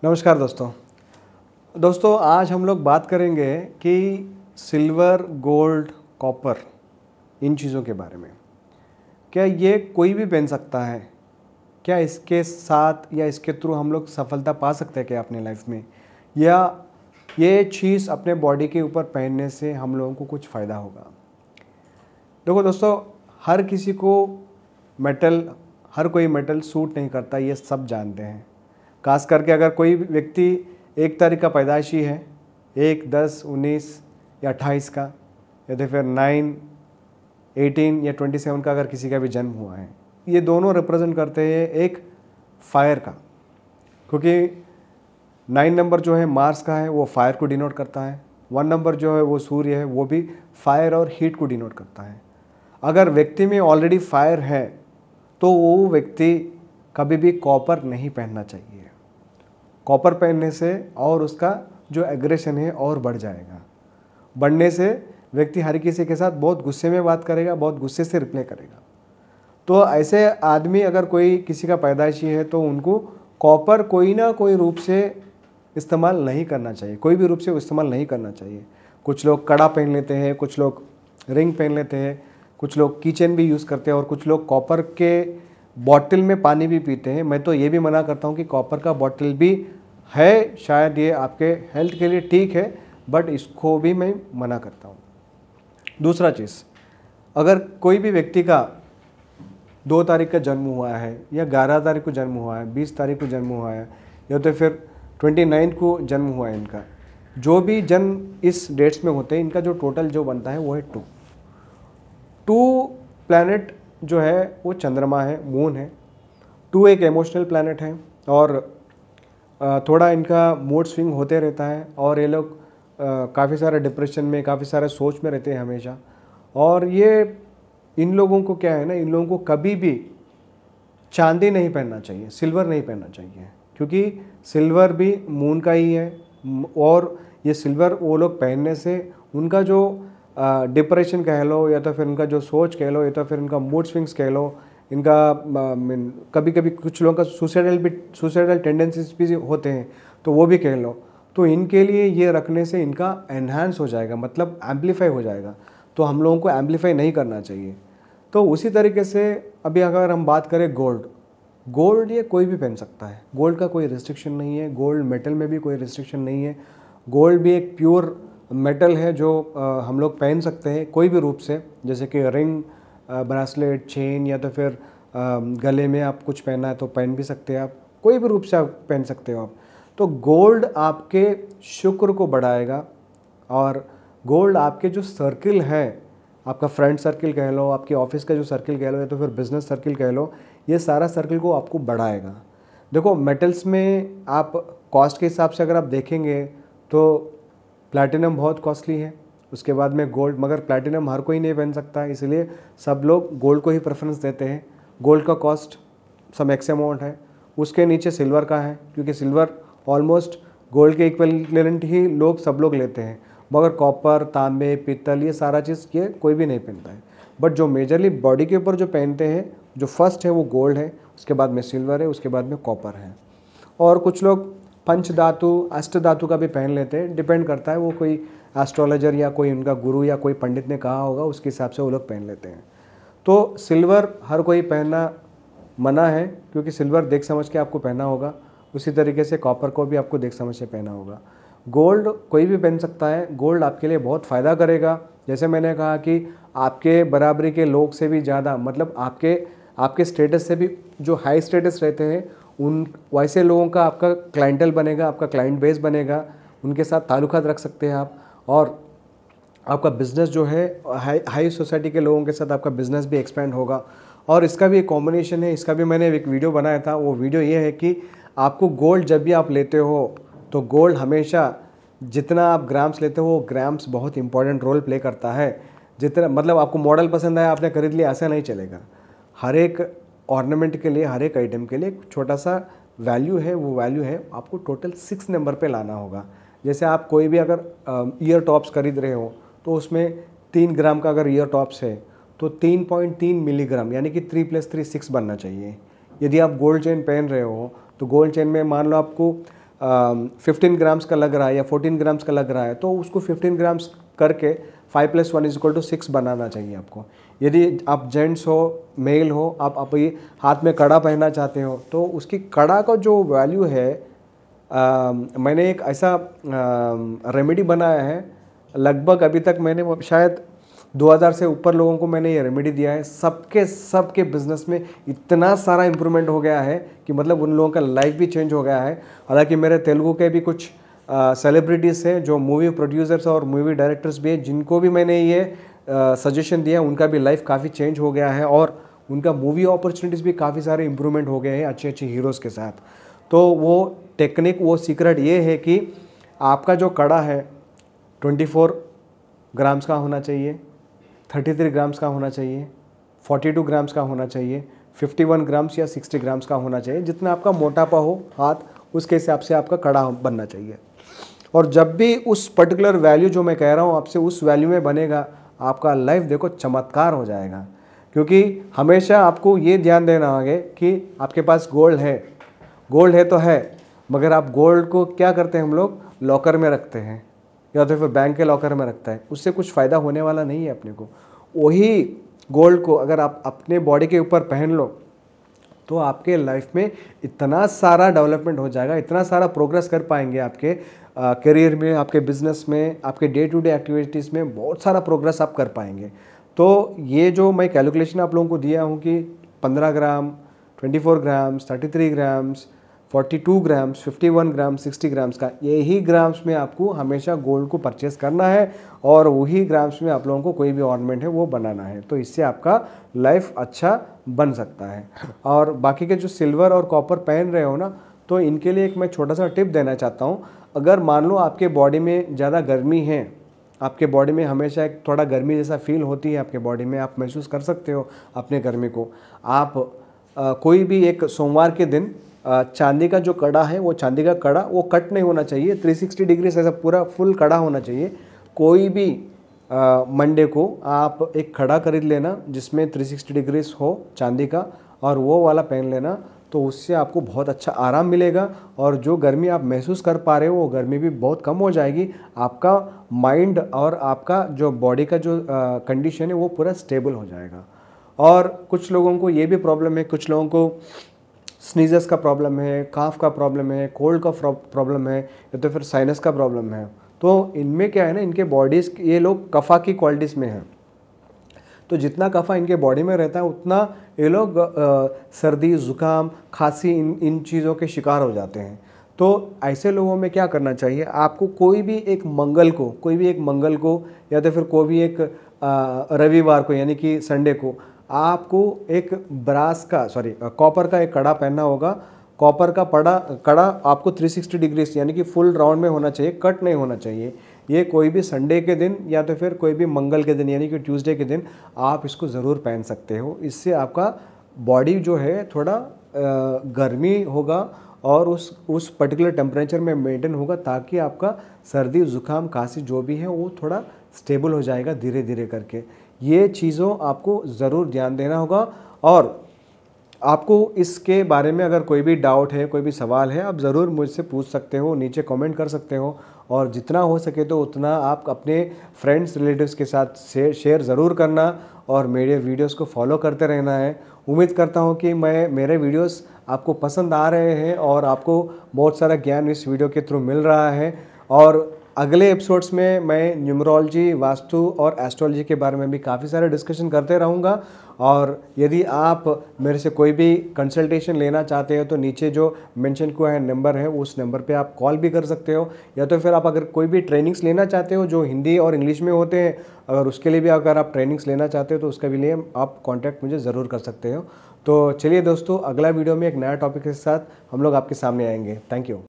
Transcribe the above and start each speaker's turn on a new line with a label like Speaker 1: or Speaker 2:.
Speaker 1: नमस्कार दोस्तों आज हम लोग बात करेंगे कि सिल्वर, गोल्ड, कॉपर, इन चीज़ों के बारे में। क्या ये कोई भी पहन सकता है? क्या इसके साथ या इसके थ्रू हम लोग सफलता पा सकते हैं क्या अपने लाइफ में, या ये चीज़ अपने बॉडी के ऊपर पहनने से हम लोगों को कुछ फ़ायदा होगा? देखो दोस्तों, हर किसी को हर कोई मेटल सूट नहीं करता, ये सब जानते हैं। खास करके अगर कोई व्यक्ति 1 तारीख का पैदाइशी है, 1, 10, 19 या 28 का, या तो फिर 9, 18 या 27 का अगर किसी का भी जन्म हुआ है, ये दोनों रिप्रेजेंट करते हैं एक फायर का। क्योंकि 9 नंबर जो है मार्स का है, वो फायर को डिनोट करता है। 1 नंबर जो है वो सूर्य है, वो भी फायर और हीट को डिनोट करता है। अगर व्यक्ति में ऑलरेडी फायर है तो वो व्यक्ति कभी भी कॉपर नहीं पहनना चाहिए। कॉपर पहनने से और उसका जो एग्रेशन है और बढ़ जाएगा। बढ़ने से व्यक्ति हर किसी के साथ बहुत गुस्से में बात करेगा, बहुत गुस्से से रिप्लाई करेगा। तो ऐसे आदमी अगर कोई किसी का पैदाइशी है तो उनको कॉपर कोई ना कोई रूप से इस्तेमाल नहीं करना चाहिए, कोई भी रूप से इस्तेमाल नहीं करना चाहिए। कुछ लोग कड़ा पहन लेते हैं, कुछ लोग रिंग पहन लेते हैं, कुछ लोग कीचेन भी यूज़ करते हैं, और कुछ लोग कॉपर के बॉटल में पानी भी पीते हैं। मैं तो ये भी मना करता हूँ कि कॉपर का बॉटल भी है, शायद ये आपके हेल्थ के लिए ठीक है, बट इसको भी मैं मना करता हूँ। दूसरा चीज़, अगर कोई भी व्यक्ति का 2 तारीख का जन्म हुआ है, या 11 तारीख को जन्म हुआ है, 20 तारीख को जन्म हुआ है, या तो फिर 29 को जन्म हुआ है, इनका जो भी जन्म इस डेट्स में होते हैं, इनका जो टोटल जो बनता है वो है 2 प्लैनेट जो है वो चंद्रमा है, मून है। 2 एक इमोशनल प्लैनेट है, और थोड़ा इनका मूड स्विंग होते रहता है, और ये लोग काफ़ी सारे डिप्रेशन में, काफ़ी सारे सोच में रहते हैं हमेशा। और ये इन लोगों को क्या है ना, इन लोगों को कभी भी चांदी नहीं पहनना चाहिए, सिल्वर नहीं पहनना चाहिए, क्योंकि सिल्वर भी मून का ही है। और ये सिल्वर वो लोग पहनने से उनका जो डिप्रेशन कह लो, या तो फिर उनका जो सोच कह लो, या तो फिर उनका मूड स्विंग्स कह लो, इनका कभी कभी कुछ लोगों का सुसाइडल टेंडेंसीज भी होते हैं, तो वो भी कह लो। तो इनके लिए ये रखने से इनका एनहांस हो जाएगा, मतलब एम्पलीफाई हो जाएगा। तो हम लोगों को एम्पलीफाई नहीं करना चाहिए। तो उसी तरीके से अभी अगर हम बात करें गोल्ड ये कोई भी पहन सकता है। गोल्ड का कोई रिस्ट्रिक्शन नहीं है, गोल्ड मेटल में भी कोई रिस्ट्रिक्शन नहीं है। गोल्ड भी एक प्योर मेटल है जो हम लोग पहन सकते हैं कोई भी रूप से, जैसे कि रिंग, ब्रेसलेट, चेन, या तो फिर गले में आप कुछ पहना है तो पहन भी सकते हैं आप, कोई भी रूप से आप पहन सकते हो आप। तो गोल्ड आपके शुक्र को बढ़ाएगा, और गोल्ड आपके जो सर्किल है, आपका फ्रेंड सर्किल कह लो, आपके ऑफिस का जो सर्किल कह लो, या तो फिर बिजनेस सर्किल कह लो, ये सारा सर्किल को आपको बढ़ाएगा। देखो, मेटल्स में आप कॉस्ट के हिसाब से अगर आप देखेंगे तो प्लैटिनम बहुत कॉस्टली है, उसके बाद में गोल्ड, मगर प्लैटिनम हर कोई नहीं पहन सकता, इसलिए सब लोग गोल्ड को ही प्रेफरेंस देते हैं। गोल्ड का कॉस्ट सम एक्स अमाउंट है, उसके नीचे सिल्वर का है, क्योंकि सिल्वर ऑलमोस्ट गोल्ड के इक्विवेलेंट ही सब लोग लेते हैं। मगर कॉपर, तांबे, पीतल, ये सारा चीज़ ये कोई भी नहीं पहनता है। बट जो मेजरली बॉडी के ऊपर जो पहनते हैं, जो फर्स्ट है वो गोल्ड है, उसके बाद में सिल्वर है, उसके बाद में कॉपर है। और कुछ लोग पंच धातु, अष्ट धातु का भी पहन लेते हैं, डिपेंड करता है, वो कोई एस्ट्रोलॉजर या कोई उनका गुरु या कोई पंडित ने कहा होगा, उसके हिसाब से वो लोग पहन लेते हैं। तो सिल्वर हर कोई पहनना मना है, क्योंकि सिल्वर देख समझ के आपको पहना होगा। उसी तरीके से कॉपर को भी आपको देख समझ के पहना होगा। गोल्ड कोई भी पहन सकता है, गोल्ड आपके लिए बहुत फ़ायदा करेगा। जैसे मैंने कहा कि आपके बराबरी के लोग से भी ज़्यादा, मतलब आपके स्टेटस से भी जो हाई स्टेटस रहते हैं, उन वैसे लोगों का आपका क्लाइंटल बनेगा, आपका क्लाइंट बेस बनेगा, उनके साथ ताल्लुकात रख सकते हैं आप। और आपका बिज़नेस जो है हाई सोसाइटी के लोगों के साथ आपका बिज़नेस भी एक्सपेंड होगा। और इसका भी एक कॉम्बिनेशन है, इसका भी मैंने एक वीडियो बनाया था। वो वीडियो ये है कि आपको गोल्ड जब भी आप लेते हो तो गोल्ड हमेशा, जितना आप ग्राम्स लेते हो, ग्राम्स बहुत इंपॉर्टेंट रोल प्ले करता है। जितना, मतलब आपको मॉडल पसंद आया, आपने खरीद लिया, ऐसा नहीं चलेगा। हर एक ऑर्नामेंट के लिए, हर एक आइटम के लिए एक छोटा सा वैल्यू है, वो वैल्यू है आपको टोटल 6 नंबर पे लाना होगा। जैसे आप कोई भी अगर ईयर टॉप्स खरीद रहे हो, तो उसमें 3 ग्राम का अगर ईयर टॉप्स है तो 3.3 मिलीग्राम, यानी कि 3 + 3 6 बनना चाहिए। यदि आप गोल्ड चेन पहन रहे हो तो गोल्ड चेन में मान लो आपको 15 ग्राम्स का लग रहा है या 14 ग्राम्स का लग रहा है, तो उसको 15 ग्राम्स करके 5 + 1 = 6 बनाना चाहिए आपको। यदि आप जेंट्स हो, मेल हो, आप ये हाथ में कड़ा पहनना चाहते हो, तो उसकी कड़ा का जो वैल्यू है, मैंने एक ऐसा रेमेडी बनाया है, लगभग अभी तक मैंने शायद 2000 से ऊपर लोगों को मैंने ये रेमेडी दिया है। सबके बिजनेस में इतना सारा इम्प्रूवमेंट हो गया है कि मतलब उन लोगों का लाइफ भी चेंज हो गया है। हालांकि मेरे तेलुगु के भी कुछ सेलिब्रिटीज़ हैं जो मूवी प्रोड्यूसर्स और मूवी डायरेक्टर्स भी हैं, जिनको भी मैंने ये सजेशन दिया, उनका भी लाइफ काफ़ी चेंज हो गया है और उनका मूवी अपॉर्चुनिटीज़ भी काफ़ी सारे इम्प्रूवमेंट हो गए हैं अच्छे अच्छे हीरोज़ के साथ। तो वो टेक्निक, वो सीक्रेट ये है कि आपका जो कड़ा है 24 ग्राम्स का होना चाहिए, 33 ग्राम्स का होना चाहिए, 42 ग्राम्स का होना चाहिए, 51 ग्राम्स या 60 ग्राम्स का होना चाहिए। जितना आपका मोटापा हो हाथ, उसके हिसाब से आपका कड़ा बनना चाहिए। और जब भी उस पर्टिकुलर वैल्यू जो मैं कह रहा हूँ आपसे, उस वैल्यू में बनेगा, आपका लाइफ देखो चमत्कार हो जाएगा। क्योंकि हमेशा आपको ये ध्यान देना होगा कि आपके पास गोल्ड है तो है, मगर आप गोल्ड को क्या करते हैं, हम लोग लॉकर में रखते हैं या तो फिर बैंक के लॉकर में रखता है, उससे कुछ फ़ायदा होने वाला नहीं है अपने को। वही गोल्ड को अगर आप अपने बॉडी के ऊपर पहन लो, तो आपके लाइफ में इतना सारा डेवलपमेंट हो जाएगा, इतना सारा प्रोग्रेस कर पाएंगे आपके करियर में, आपके बिजनेस में, आपके डे टू डे एक्टिविटीज़ में बहुत सारा प्रोग्रेस आप कर पाएंगे। तो ये जो मैं कैलकुलेशन आप लोगों को दिया हूँ कि 15 ग्राम, 24 grams, 33 grams, 42 grams, 51 grams, 60 grams का, यही ग्राम्स में आपको हमेशा गोल्ड को परचेस करना है और वही ग्राम्स में आप लोगों को कोई भी ऑर्नामेंट है वो बनाना है। तो इससे आपका लाइफ अच्छा बन सकता है। और बाकी के जो सिल्वर और कॉपर पहन रहे हो ना, तो इनके लिए एक मैं छोटा सा टिप देना चाहता हूँ। अगर मान लो आपके बॉडी में ज़्यादा गर्मी है, आपके बॉडी में हमेशा एक थोड़ा गर्मी जैसा फील होती है आपके बॉडी में, आप महसूस कर सकते हो अपने गर्मी को। आप कोई भी एक सोमवार के दिन चांदी का जो कड़ा है, वो चांदी का कड़ा वो कट नहीं होना चाहिए, 360 डिग्री से ऐसा पूरा फुल कड़ा होना चाहिए। कोई भी मंडे को आप एक कड़ा खरीद लेना जिसमें 360 डिग्रीज हो चांदी का, और वो वाला पहन लेना, तो उससे आपको बहुत अच्छा आराम मिलेगा और जो गर्मी आप महसूस कर पा रहे हो वो गर्मी भी बहुत कम हो जाएगी। आपका माइंड और आपका जो बॉडी का जो कंडीशन है वो पूरा स्टेबल हो जाएगा। और कुछ लोगों को ये भी प्रॉब्लम है, कुछ लोगों को स्नीजस का प्रॉब्लम है, काफ का प्रॉब्लम है, कोल्ड का प्रॉब्लम है, या तो फिर साइनस का प्रॉब्लम है। तो इनमें क्या है ना, इनके बॉडीज़, ये लोग कफ़ा की क्वालिटीज़ में हैं, तो जितना कफ़ा इनके बॉडी में रहता है उतना ये लोग सर्दी, ज़ुकाम, खांसी, इन चीज़ों के शिकार हो जाते हैं। तो ऐसे लोगों में क्या करना चाहिए, आपको कोई भी एक मंगल को या तो फिर कोई भी एक रविवार को यानी कि संडे को आपको एक कॉपर का एक कड़ा पहनना होगा। कॉपर का कड़ा आपको 360 डिग्री यानी कि फुल राउंड में होना चाहिए, कट नहीं होना चाहिए। ये कोई भी संडे के दिन या तो फिर कोई भी मंगल के दिन यानी कि ट्यूसडे के दिन आप इसको ज़रूर पहन सकते हो। इससे आपका बॉडी जो है थोड़ा गर्मी होगा और उस पर्टिकुलर टेम्परेचर में मेंटेन होगा, ताकि आपका सर्दी, ज़ुकाम, खांसी जो भी है वो थोड़ा स्टेबल हो जाएगा धीरे धीरे करके। ये चीज़ों आपको ज़रूर ध्यान देना होगा। और आपको इसके बारे में अगर कोई भी डाउट है, कोई भी सवाल है, आप ज़रूर मुझसे पूछ सकते हो, नीचे कमेंट कर सकते हो। और जितना हो सके तो उतना आप अपने फ्रेंड्स, रिलेटिव्स के साथ शेयर ज़रूर करना और मेरे वीडियोस को फॉलो करते रहना है। उम्मीद करता हूँ कि मेरे वीडियोस आपको पसंद आ रहे हैं और आपको बहुत सारा ज्ञान इस वीडियो के थ्रू मिल रहा है। और अगले एपिसोड्स में मैं न्यूमरोलॉजी, वास्तु और एस्ट्रोलॉजी के बारे में भी काफ़ी सारे डिस्कशन करते रहूँगा। और यदि आप मेरे से कोई भी कंसल्टेशन लेना चाहते हो तो नीचे जो मेंशन किया है नंबर है, उस नंबर पे आप कॉल भी कर सकते हो, या तो फिर आप अगर कोई भी ट्रेनिंग्स लेना चाहते हो जो हिंदी और इंग्लिश में होते हैं, अगर उसके लिए भी अगर आप ट्रेनिंग्स लेना चाहते हो तो उसके लिए आप कॉन्टैक्ट मुझे ज़रूर कर सकते हो। तो चलिए दोस्तों, अगला वीडियो में एक नया टॉपिक के साथ हम लोग आपके सामने आएंगे। Thank you.